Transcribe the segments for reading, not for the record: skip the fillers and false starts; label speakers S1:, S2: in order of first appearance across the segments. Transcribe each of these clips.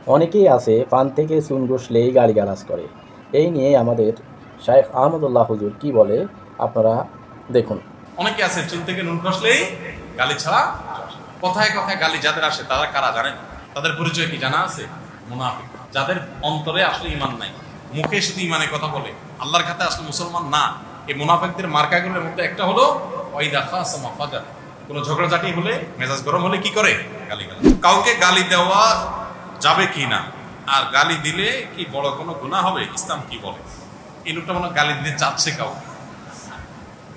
S1: অনেকেই আছে পান থেকে চুন বসলেই গালিগালাজ করে। এই নিয়ে আমাদের শাইখ আহমদুল্লাহ হুজুর কি বলে আপনারা দেখুন।
S2: অনেকে আছে চুল থেকে নুন খসলেই গালি ছাড়া, কথায় কথায় গালি যাদের আসে তারা কারা জানেন? তাদের পরিচয় কি জানা আছে? মুনাফিক, যাদের অন্তরে আসলে ইমান নাই, মুখে শুধু ইমানের কথা বলে, আল্লাহর খাতে আসলে মুসলমান না। এই মুনাফিকদের মার্কাগুলোর মধ্যে একটা হলো ওয়াইদা খাসামা ফাজার। কোনো ঝগড়াঝাটি হলে, মেজাজ গরম হলে কি করে? গালি গালাজ। কাউকে গালি দেওয়া যাবে কি না, আর গালি দিলে কি বড় কোনো গুনাহ হবে, ইসলাম কি বলে? এই লোকটা মনে গালি দিতে চাচ্ছে কাউকে,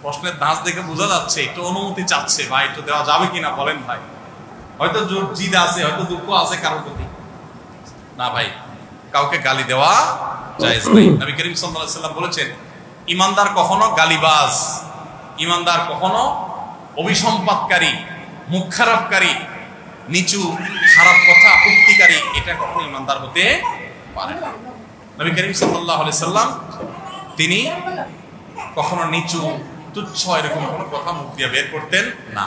S2: প্রশ্নের ধাঁচ দেখে বোঝা যাচ্ছে একটু অনুমতি চাচ্ছে, ভাই একটু দেওয়া যাবে কিনা বলেন ভাই। হয়তো জিদ আছে, হয়তো দুঃখ আছে কারোর প্রতি। না ভাই, কাউকে গালি দেওয়া জায়েজ নাই। নবী করিম সাল্লাল্লাহু আলাইহি ওয়াসাল্লাম বলেছেন, ইমানদার কখনো গালিবাজ, ইমানদার কখনো অভিসম্পাদকারী, মুখ খারাপকারী, নিচু খারাপ কথা উক্তিকারী, এটা কখনো ইমানদার হতে পারে না। নবী করিম সাল্লাল্লাহু আলাইহি ওয়াসাল্লাম তিনি কখনো নিচু তুচ্ছ এরকম কোনো কথা মুখ দিয়ে বের করতেন না।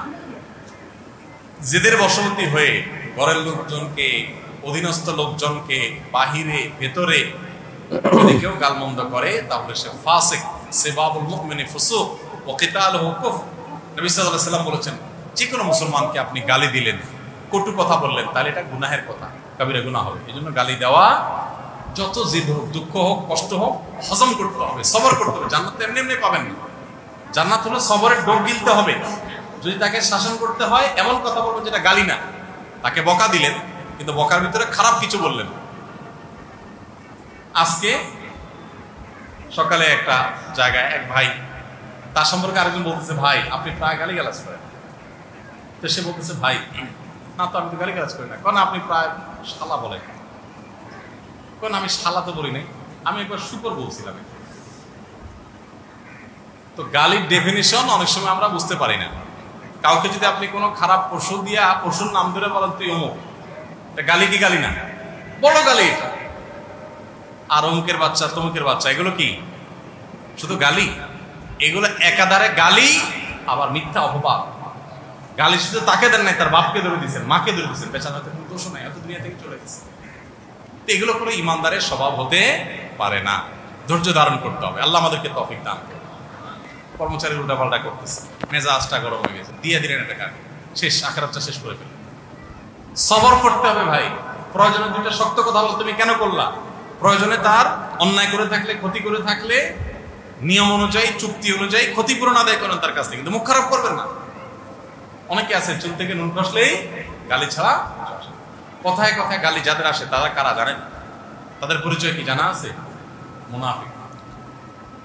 S2: জেদের বশবর্তী হয়ে ঘরের লোকজনকে, অধীনস্থ লোকজনকে, বাহিরে ভেতরে যদি কেউ গালমন্দ করে তাহলে সে ফাসিক, সিবাবুল মুমিনি ফুসুক ওয়া কিতালুহু কুফর। নবী সাল্লাল্লাহু আলাইহি ওয়াসাল্লাম বলেছেন, যে কোনো মুসলমানকে আপনি গালি দিলেন, কটু কথা বললেন, তাহলে এটা গুনাহের কথা, কাবিরা গুনাহ হবে। এজন্য গালি দেওয়া, যত জিদ হোক, দুঃখ হোক, কষ্ট হোক, হজম করতে হবে, সবর করতে হবে। জান্নাত এমনি এমনি পাবেন না। জান্নাত হলো সবরের ডোর গিলতে হবে। যদি তাকে শাসন করতে হয়, এমন কথা বলবেন যেটা গালি না। তাকে বকা দিলেন, কিন্তু বকার ভিতরে খারাপ কিছু বললেন। আজকে সকালে একটা জায়গায় এক ভাই, তার সম্পর্কে আরেকজন বলতেছে, ভাই আপনি প্রায় গালিগালাজ করেন। তো সে বলতেছে, ভাই না তো আমি তো গালিগালাজ করি না। কারণ আপনি প্রায় শালা বলেন। কারণ আমি শালা তো বলি নাই, আমি একবার শুকর বলছিলাম। তো গালির ডেফিনিশন অনেক সময় আমরা বুঝতে পারি না। কাউকে যদি আপনি কোনো খারাপ পশু দিয়া পশুর নাম ধরে বলেন তুই অমুক, এটা গালি কি গালি না? বড় গালি এটা। আর অমুকের বাচ্চা, তমুকের বাচ্চা, এগুলো কি শুধু গালি? এগুলো একাধারে গালি, আবার মিথ্যা অপবাদ। গালি শুধু তাকে দেন নাই, তার বাপকে ধরে দিচ্ছেন, মাকে ধরে দিচ্ছেন, বেচার হয়তো কোনো দোষ নাই, হয়তো দুনিয়া থেকে চলে গেছে। তো এগুলো কোনো ইমানদারের স্বভাব হতে পারে না। ধৈর্য ধারণ করতে হবে। আল্লাহ আমাদেরকে তৌফিক দান করুন। কর্মচারী উল্টাপাল্টা করতেছে, মেজাজটা গরম হয়ে গেছে, দিয়ে দিলেন একটা গালি, শেষ, আখিরাতটা শেষ করে ফেলেন। সবর করতে হবে ভাই। প্রয়োজনে দুইটা শক্ত কথা বল, তুমি কেন করলা? প্রয়োজনে তার অন্যায় করে থাকলে, ক্ষতি করে থাকলে, নিয়ম অনুযায়ী, চুক্তি অনুযায়ী ক্ষতিপূরণ আদায় করেন তার কাছ থেকে, কিন্তু মুখ খারাপ করবেন না। অনেকে আছে চুল থেকে নুন খসলেই গালি ছাড়া, কথায় কথায় গালি যাদের আসে তারা কারা জানেন? তাদের পরিচয় কি জানা আছে? মুনাফিক,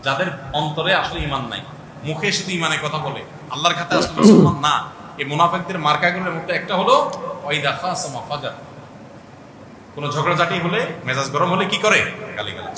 S2: যাদের অন্তরে আসলে ইমান নাই, মুখে শুধু ইমানের কথা বলে, আল্লাহর খাতে আসলে মুসলমান না। এই মুনাফিকদের মার্কাগুলোর মধ্যে একটা হলো ওয়াইদা খাসামা ফাজার। কোনো ঝগড়াঝাটি হলে, মেজাজ গরম হলে কি করে? গালিগালাজ।